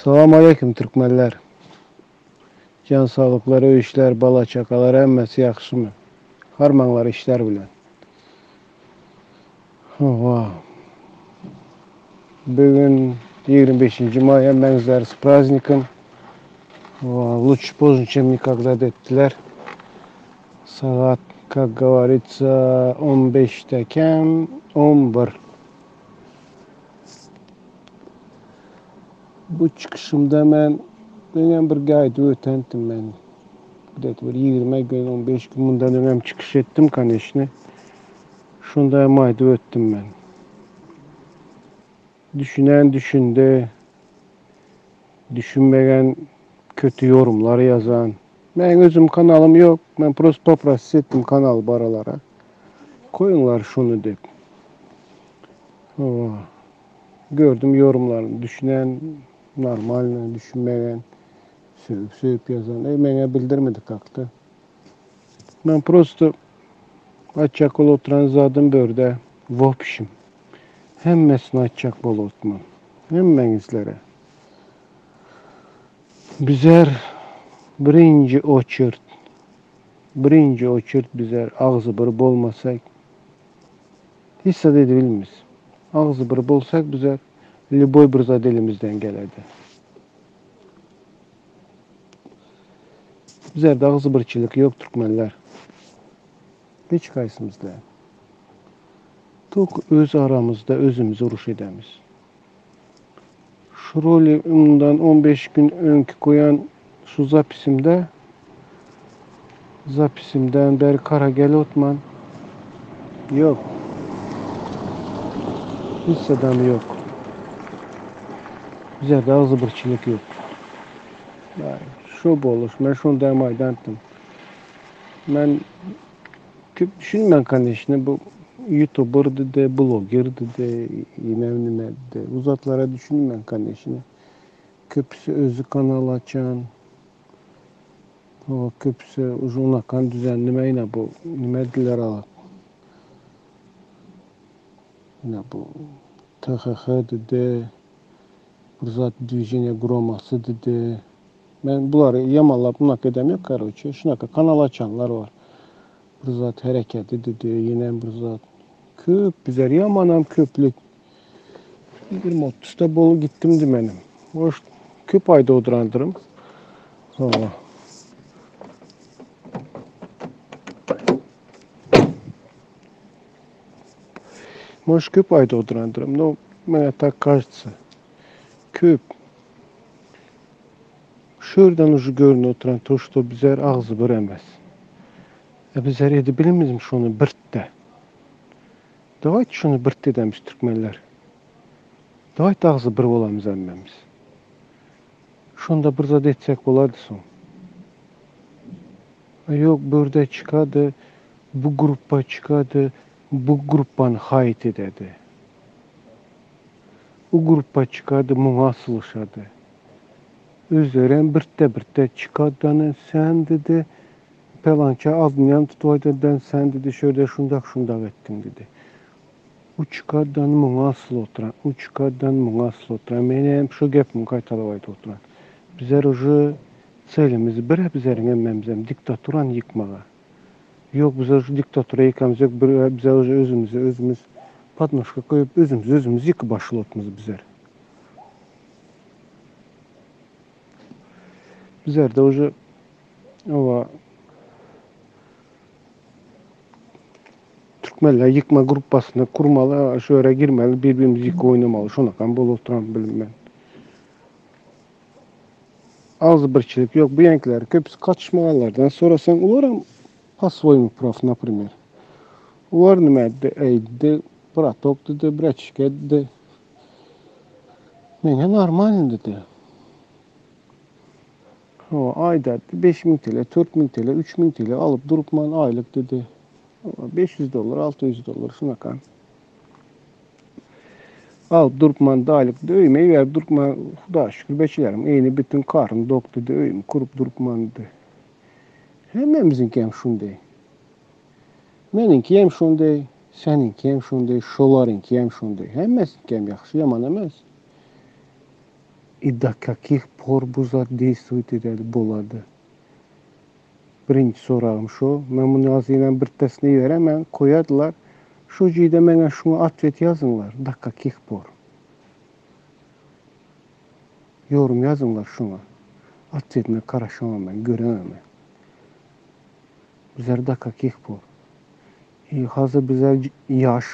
Salam aleyküm Türkmenler. Can sağlıkları, işler, bala çakalar, emmesi yaxşımı? Harmanlar işler bilen. Bugün 25. may, hemen с праздником. Лучше поздно, чем никогда dediler. Saat, как говорится, 15'teken 11. Bu çıkışımda ben bir gaydı ötendim ben. Bir 20 gün, 15 gün bundan önem çıkış ettim kanişini. Şunda maydı öttüm ben. Düşünen düşündü, düşünmeyen kötü yorumlar yazan. Ben özüm kanalım yok. Ben prosto topras ettim kanal baralara. Koyunlar şunu deyip. Gördüm yorumlarını. Düşünen normal, düşünmeyen, sövüp yazan. Bana bildirmedi kalktı. Ben prosto açacak ol oturan zadım börde. Vopşim. Hemmesini açacak bol otman. Hemmenizlere. Bizler birinci очередь bizler ağzı bir bolmasak hissat edebiliriz. Ağzı bir bolsak bizler любой bir zat elimizden gelirdi. Bizlerde ağzı birçilik yok Türkmenler. Hiç kaysımızda. Tok öz aramızda özümüz uruş edemiz. Şu rolü ondan 15 gün önkü koyan şu zapisimden beri kara gel otman yok. Hiç adamı yok. Bizde ağzı birçilik yok. Yani şu boluş, ben şundan maydandım. Ben küp düşünmem kandeşine bu YouTuber de, blogger de, yine de uzatlara düşünmem kandeşine. Köpüsü özü kanal açan, o köpüsü uzun kan düzenlemeyle bu nimediler alak. Yine bu THH dedi, Burzat Движение Groması dedi. Ben bunları yamalap bunak edemiyorum karoçe. Şunaka kanal açanlar var. Burzat hareketi dedi, yine Burzat. Köp bizler yamanam köplük. Bir motosta bolu gittim dimenim. Hoş köp ayda odurandırım. Sonra. Hoş köp ayda odurandırım. No, bana tak kaçtı. Köp. Şuradan ucu görün oturan to, что bizler ağzı büremez. Bizler edebilir miyiz şunu birtte? Давайте şunu birtte demiş Türkmenler. Давайте ağzı bir olamız emmemiz. Şunda bir zat etsek olardı son. Yok burada çıkadı, bu gruppa çıkadı, bu gruppan hayt ededi. Bu gruppa çıkadı, muha sılışadı. Özleren birte çıkadanı sen dedi, pelança adını tutuydu, sen dedi, şöyle şundak ettin dedi. O çıkadan muha oturan, o çıkadan muha oturan. Benim şu gepim kaytalavaydı oturan. Bizler oju selimiz bir bizlerin emmemizem diktaturan yıkmağa. Yok bizler şu diktatura yıkamız yok, bizler oju özümüz patnoşka koyup özümüz yıkı başlatmız bizler. Bizler de oju Türkmenler yıkma grupasını kurmalı, şöyle girmeli, birbirimizi yıkı oynamalı. Şuna kan bol oturan bilim ben. Ağzı birçilik yok. Bu yanklar köpüsü kaçışmalardan sonra sen ularım по-своему прав, например. Ular nime dedi, bratok dedi, braçke dedi. Mene normal dedi. Ayda 5.000 TL, 4.000 TL, 3.000 TL alıp durup man aylık dedi. $500, $600 şuna kan. Alıp durup man da aylık dedi. Öymeyi verip durup man, Xuda şükür beçilerim. Eyni bütün karın dok dedi, öyüm kurup durup man dedi. Hemmemizin hem şunday. Meninki hem şunday, seninki hem şunday, şolarınki hem şunday. Hemmesinki hem yaxşı, yaman emez. И до каких пор bu zat действует edeli boladı? Birinci sorağım şu. Ben bunu yazıyla bir tesneyi veremem. Koyadılar. Şu cide bana şunu atvet yazınlar. Da kakih por. Yorum yazınlar şuna. Atvetme karaşamam ben. Göremem ben. Bizler da kakih por. Hazır bizler yaş.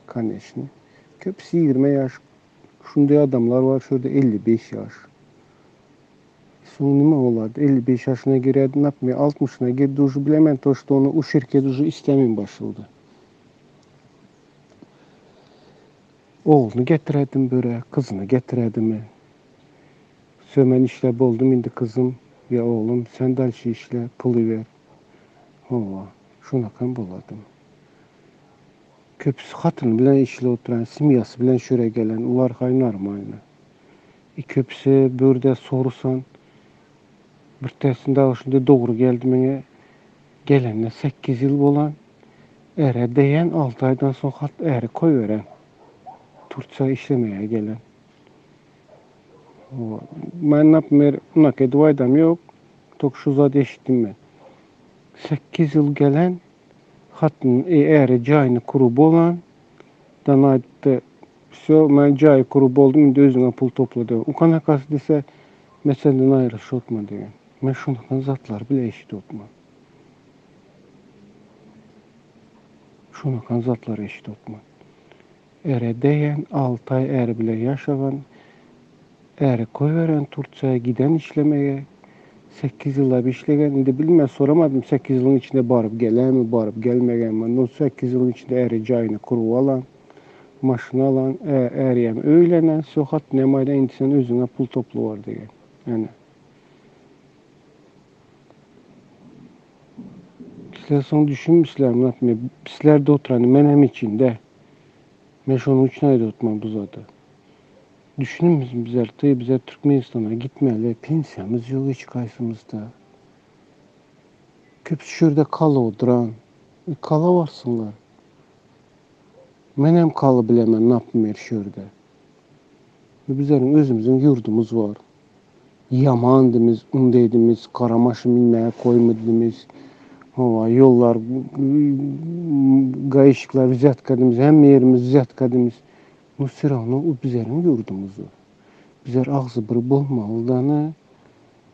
Конечно. Köpsi 20 yaş. Şunda adamlar var. Şurada 55 yaş. Son nima oladı? 55 yaşına giredi, ne yapmıyor? 60'ına girdi, уже bilemem to, что onu o şirket уже istemin başladı. Oğlunu getirdim böyle, kızını getirdim. Sömen işle buldum, indi kızım, ya oğlum sen de şu işle pulu ver. Hova, şuna kan buladım. Köpüsü hatun bilen işle oturan, simyası bilen şöyle gelen, ular kaynar mı aynı? Köpüsü burada sorusan, bir tersinde alışında doğru geldi bana, gelenle 8 yıl olan, ere değen 6 aydan sonra hat eri koy veren. Turça işlemeye gelen. Ben ne yapmıyorum? Ona duaydam yok. Tok şu zat eşittim ben. 8 yıl gelen hatın eğer cayını kurup olan danaydı все, ben cayı kurup oldum, indi özüne pul topladı. O kana kas dese meseleden ayrı şotma diyor. Ben şundan zatlar bile eşit otma. Şundan zatlar eşit otma. Ere değen 6 ay er bile yaşayan er koyveren Turça'ya giden işlemeye 8 yıllar bir işleyen indi bilmem soramadım 8 yılın içinde barıp gelen mi barıp gelmeyen mi? O 8 yılın içinde eri cayını kuru alan, maşını alan, eriyem öğlenen, sokat nemayda indi sen özüne pul toplu var diye. Yani sizler son düşünmüşler mi yapmayı? Bizler de oturan menem içinde. Meşonun uçuna da oturmam bu zaten. Düşünür müsün bizler? Tabi bizler Türkmenistan'a gitmeli. Pensiyamız yok hiç kaysımızda. Köp şurada kala oturan. Kala varsınlar. Menem kalı bilemem ne yapmıyor şurada. Bizlerin özümüzün yurdumuz var. Yamandımız, undeydimiz, karamaşı bilmeye koymadığımız, hava, yollar, gayışıklar ziyat kadimiz, hem yerimiz ziyat kadimiz. Nusirana o bizlerin yurdumuzu. Bizler ağzı bir bolmalıdanı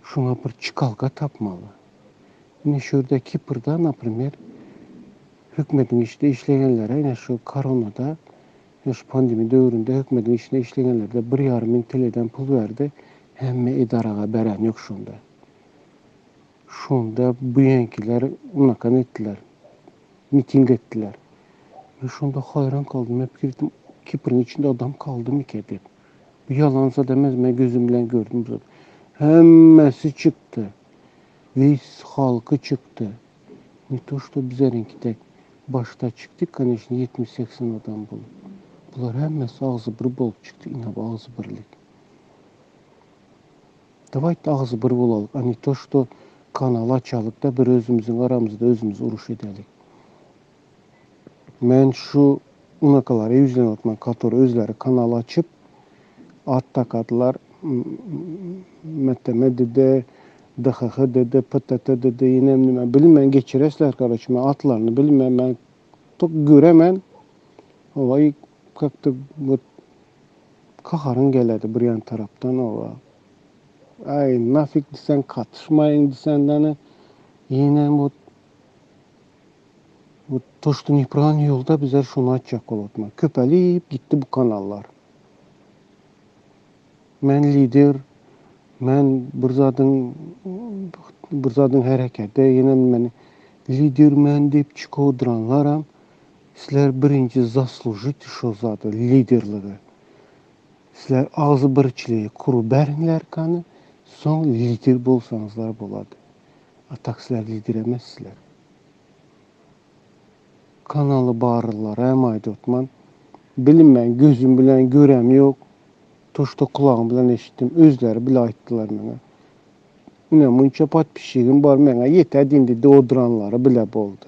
şuna bir çıkalga tapmalı. Yine şurada Kipır'da, naprimer, hükmetin işte işleyenlere, yine şu koronada, şu pandemi dövründe hükmetin işine işleyenlerde 1,5 TL'den pul verdi. Hem idaraga beren yok şunda. Şunda bu yankiler unakan ettiler. Miting ettiler. Ve şunda hayran kaldım. Hep girdim. Kiprin içinde adam kaldım iki dedim. Bu yalansa demez mi? Gözümle gördüm. Hemmesi çıktı. Veys halkı çıktı. Ne to, что bizlerinki tek. Başta çıktık. Конечно 70-80 adam bulup. Bunlar hemmesi ağzı bir bolup çıktı. İnab ağzı birlik. Давайте ağzı bir olalım. Hani to, что kanal açalık da bir özümüzün aramızda özümüz uruş edelim. Ben şu unakaları yüzden otman kator özleri kanal açıp at takadılar. Meteme dedi, DHH dedi, PTT dedi, yine bilmem geçiresler kardeşim. Atlarını bilmem ben çok göremem. Havayı kalktı bu kaharın geledi bir yan taraftan hava. Ay nafik desen katışmayın desenden yine bu Toştun İpran yolda bizler şunu açacak olutma. Köpeleyip gitti bu kanallar. Men lider, men bir zadın hareketi, yine men lider men deyip çıkıdıranlaram. Sizler birinci zaslujit şu zaten liderliği. Sizler ağzı birçiliği kuru berinler kanı, son lider bolsanızlar boladı. Atak sizler lider emezsizler. Kanalı bağırırlar, emaydı otman. Bilinmeyen gözüm bilen görem yok. Toşta kulağım bilen eşittim. Özleri bile aittiler bana. Ne munça pat pişiğim var bana. Yetədindi deodoranları bile boldu.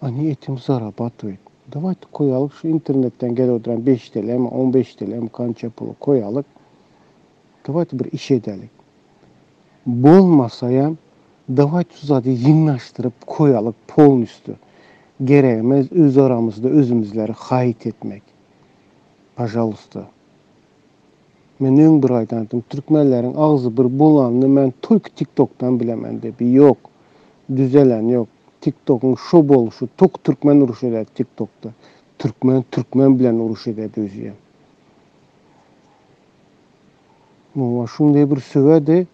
Hani etim zarabat oydu. Давайте koyalım şu internetten gel oduran 5 TL mi 15 TL mi kança pulu koyalım. Davaytı bir iş edelim. Bolmasayam davaytı uzadı yinlaştırıp koyalım polun üstü. Gereğimiz öz aramızda özümüzleri hayit etmek. Pajalusta. Men öň bir aydandım. Türkmenlerin ağzı bir bulanını men Türk TikTok'tan bilemem de bir yok. Düzelen yok. TikTok'un şu boluşu. Tok Türkmen uruş eder TikTok'ta. Türkmen bilen uruş eder özüyen. Ama şunday bir söwedi.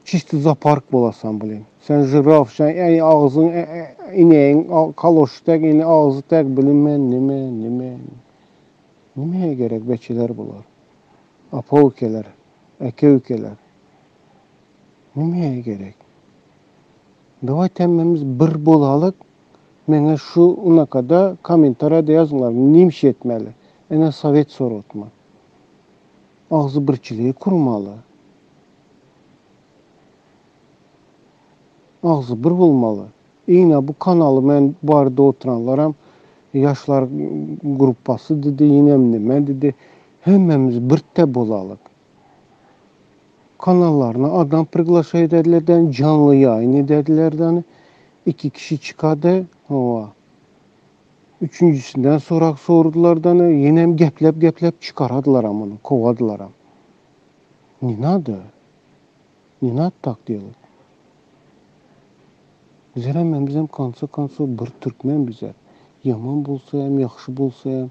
Çisti zapark bolasan bilen. Sen jiraf, sen ağzın ineğin kaloş tek, ağzı tek bilinmen nime. Nimeye gerek beçiler bular. Apa ülkeler, eke ülkeler. Nimeye gerek? Davay temmemiz bir bolalık. Mene şu unakada komentara da yazınlar. Nimş etmeli. Ene sovet sorotma. Ağzı birçiliği kurmalı. Ağzı bir bulmalı. Yine bu kanalı ben bu arada oturanlaram yaşlar gruppası dedi yine ben dedi hemmemiz birte bolalık. Kanallarına adam priglashey edilerden canlı yayın edilerden 2 kişi çıkadı. Hava. Üçüncüsünden sorak sordulardan yine geplep çıkaradılar amını, kovadılar am. Ninadı? Ninat takdiyelik. Bizler hemen bizim kansa bir Türkmen bizler. Yaman bolsayam, yaxşı bolsayam.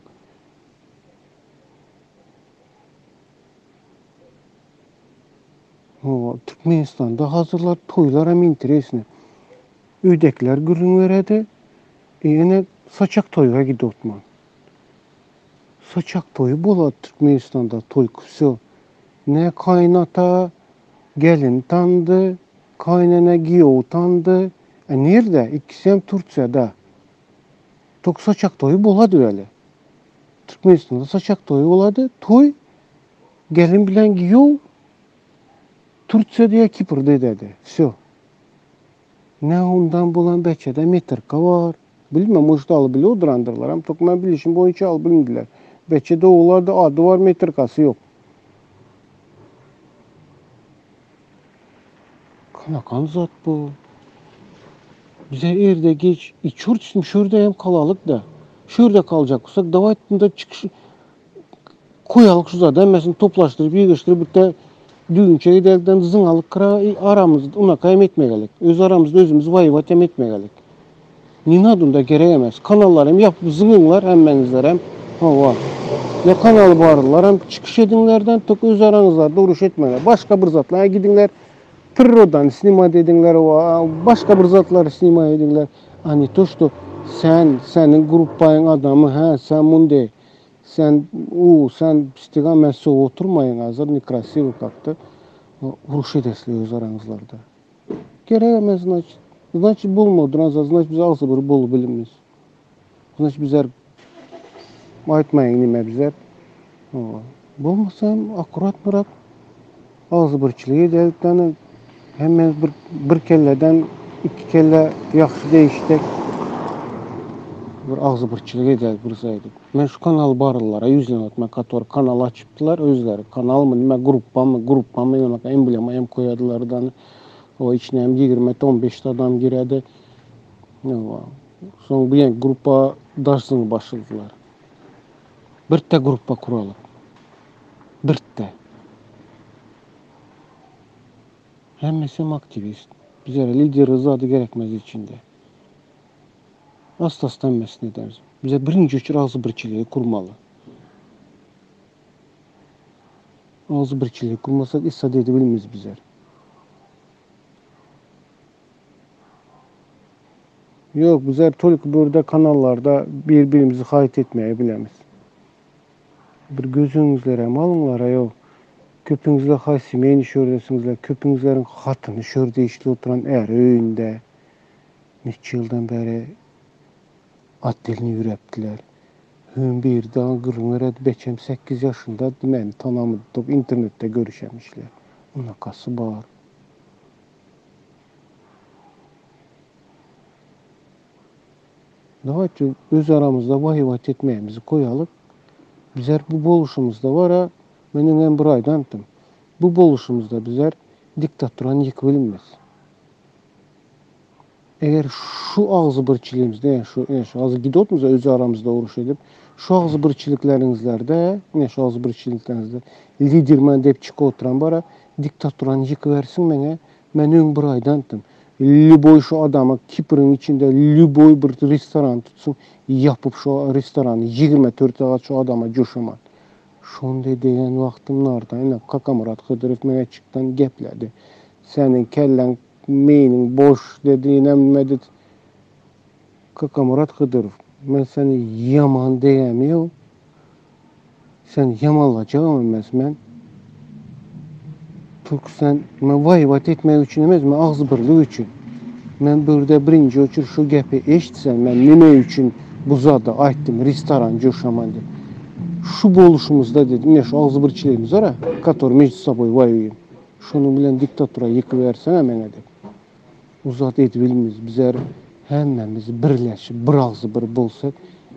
Türkmenistan'da hazırlar toylar hem interesini. Ödekler gürün veredi. Yine saçak toyga gidotman. Saçak toyu bola Türkmenistan'da toy kusu. Ne kaynata gelin tanıdı, kaynana giyo tanıdı. Nerede? İkisi hem Türkçe'de. Tok saçak toyu boladı öyle. Türkmenistan'da saçak toyu boladı. Toy gelin bilen giyo Türkçe diye Kipur'da dedi. Все. Ne ondan bulan beçede metrika var. Bilmem uçta alı bile odurandırlar. Ama tok ben bilişim boyunca al bilindiler. Beçede oğullarda adı var metrikası yok. Kanakan zat bu. Bize erde geç. İçurtsun şurada hem kalalık da. Şurada kalacak olsak davaytında çıkış koyalık şu zaten mesela toplaştırıp yığıştırıp bir de düğünçe giderden zınalık kıra aramızda ona kayım etmeyelik. Öz aramızda özümüz vayvat hem etmeyelik. Ninadunda gereğemez. Kanallar hem yapıp zıngınlar hem menizler hem hava. Ne kanalı bağırırlar hem çıkış edinlerden tok öz aranızlarda uğruş etmeler. Başka bir zatlara gidinler. Tırrodan sinema dedinler, başka bir zatları sinema edinler. Hani toştu senin grupayın adamı, ha sen munde, sen istigametse oturmayın azar, ne krasiv kaktı. Uruş edesli öz aranızlarda. Gereğemez значит. Значит bulmadır azar, значит biz ağzı bir bol bilimiz. Значит bizler aytmayın nime bizler. Bulmasam akurat bırak. Ağzı birçiliği devletten hemen bir kelleden 2 kelle yaxşı değiştik. Bir ağzı birçiliği edildi bir saydı. Ben şu kanal barılara yüzlenetme kator kanal açıptılar özleri. Kanal mı nime gruppa mı demek emblema hem koyadılardan. O içine hem 20-15 adam giredi. Son bir gruppa daşsın başladılar. Bir de gruppa kuralım. Bir de. Hemmesi aktivist. Bize lider rızadı gerekmez içinde. Astastan mesne ederiz. Bize birinci uçur ağzı birçiliği kurmalı. Ağzı birçiliği kurmasak istade edebiliriz bizler. Yok bizler tolik burada kanallarda birbirimizi hayt etmeye bilemiz. Bir gözünüzlere malınlara yok. Köpüңizle hasimeyni şördesingizler, köpüңizlerin hatını şörde işli oturan er öğünde neçe yıldan beri at dilini yürektiler. Hün bir daha gırınır beçem 8 yaşında men tanamadık internette görüşemişler. Onakası var. Davaytı öz aramızda vahiyvat etmeyemizi koyalım. Bizler bu boluşumuzda var ha, benim en bir aydandım. Bu boluşumuzda bizler diktaturanı yıkıbilmez. Eğer şu ağzıbırçılığımızda, yani şu ağzı gidotmuza özü aramızda uğruş edip, şu ağzıbırçılıklarınızlarda, şu ağzıbırçılıklarınızda lider mən deyip çıkı oturan bara diktaturanı yıkıversin mənə, mən ön bir aydandım. Lüboy şu adamı Kipr'ın içinde lüboy bir restoran tutsun, yapıp şu restoranı 24 saat şu adama coşaman. Şonda deyen vaxtımlarda Kaka Murat Xıdırov mənə çıktan geplədi. Senin kellen meynin boş dediğine medet Kaka Murat Xıdırov. Ben seni yaman diyemiyorum. Sen yamanlayacağım emez ben. Türk sen ben vayvat etmek için emez, ben ağız birliği için. Ben burada birinci uçur şu gepi eşitsen ben nime için bu zada aytdım restoran coşaman dedim. Şu boluşumuzda dedim ya şu ağız birçiliğimiz var ya, который между собой воюем. Şunu bilen diktatura yıkıversene hemen dedim. Uzat etbilimiz bizler hemmemiz birleşip bir ağzı bir bolsak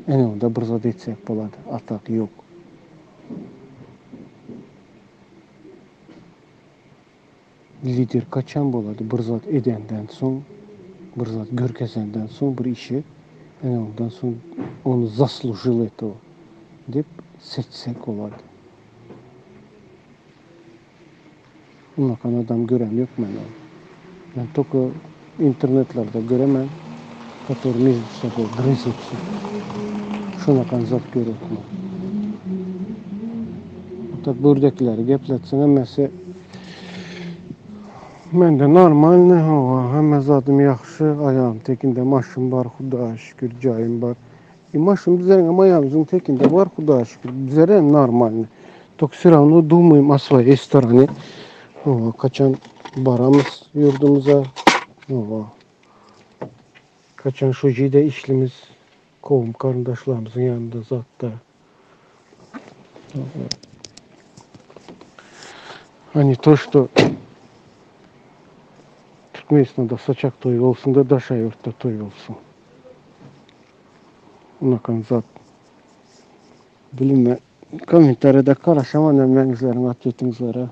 ene onda bir zat etsek boladı. Atak yok. Lider kaçan boladı bir zat edenden son, bir zat görkezenden son bir işi ene ondan son onu zaslужил этого deyip seçsek oladı. Unakan adam görem yok ben onu. Ben toku internetlerde göremem. Который между собой грызутся. Şunakan zat görüyorsun. Tak buradakileri gepletsin emmesi mən de normal ne hava, hemme zadım yaxşı, ayağım tekinde maşın var, Xudoya şükür, cayım var. Maşın bizlerin ama ayağımızın tekinde var, Xudoya şükür, bizlere normal ne. Tok все равно думаем о своей стороне. Kaçan baramız yurdumuza. Kaçan şu jide işlimiz kovum kardeşlerimizin yanında zatta. Hani то, что Türkmenistan'da saçak toyu olsun da Daşayurt'ta toy olsun. Unakan zat. Bilinme. Komentarda karışaman ömrünüzlerin atyetinizlere.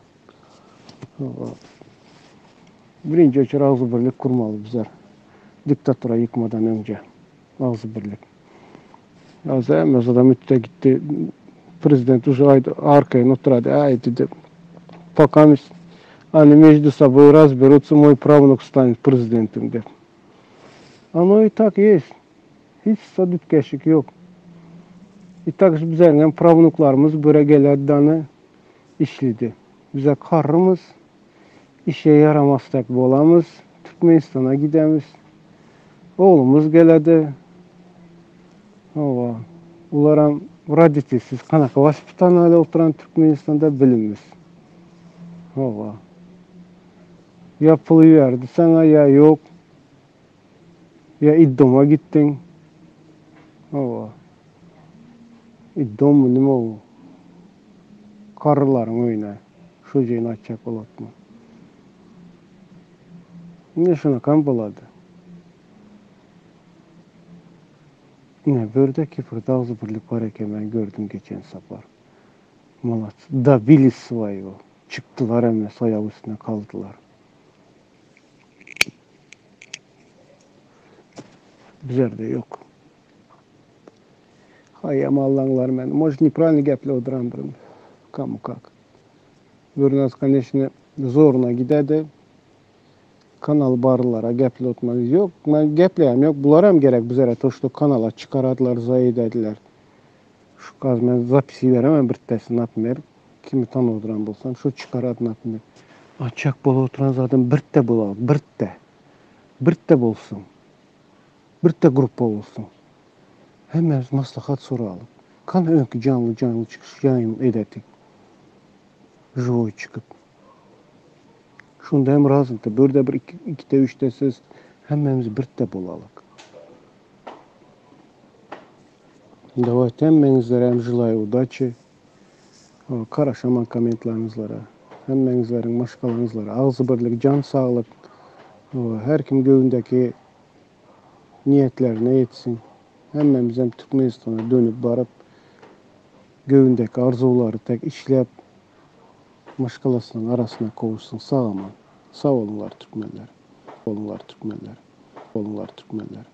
Birinci ölçü ağzı birlik kurmalı bizler. Diktatura yıkmadan önce. Ağzı birlik. Ağzı adam ötüde gitti. Prezident уже arkaya oturdu. Ay dedi. Пока они между собой разберутся, мой правнук станет президентом der. Оно и так есть. Hiç sadütkeşlik yok. Так bizlerin pravnuklarımız böyle gelerden işledi. Bize karrımız, işe yaramazsak bolamız, Türkmenistan'a gidemiz. Oğlumuz geledi. Ularım raditesiz kanaka vaspitanada oturan Türkmenistan'da bilinmez. Yapılıverdi sana ya yok. Ya İddom'a gittin. İddom mu nime o? Karıların oyuna. Şu ceyini açacak olatma. Ne şuna kan buladı. Ne bördeki fırtağızı birlik var eken ben gördüm geçen sefer. Malat. Da bilis svoyo. Çıktılar hemen ayak üstüne kaldılar. Bizlerde yok. Hayam Allah'lar men. Может, неправильно гепли одрандырым. Кому как. Bir нас, конечно, zoruna gidedi. Kanal barılara gepli otmanız yok. Ben gepleyem yok. Bularım gerek bizlere. Toştu kanala çıkaradılar, zayid ediler. Şu kaz ben zapisi veremem bir tesini atmayır. Kimi tan oduran bulsam şu çıkaradın atmayır. Açak bol oturan zaten birte bulalım. Birte. Birte bolsun. Birte grup olsun. Hemen maslahat soralım. Kan önkü canlı çıkış yayın ededik. Joy çıkıp. Şunda hem razıntı. Burada bir ikide üçte siz hemmemiz birte bulalım. Давайте hemmenizlere желаю удачи. Karaşaman komentlarınızlara. Hemmenizlerin maşkalarınızlara. Ağzı birlik, can sağlık. Her kim göğündeki niyetlerine yetsin. Hemmemiz hem Türkmenistan'a dönüp barıp göğündeki arzuları tek işlep maşgalasının arasına qovuşsun. Sağ olun. Sağ olunlar Türkmenler. Olunlar Türkmenler. Olunlar Türkmenler.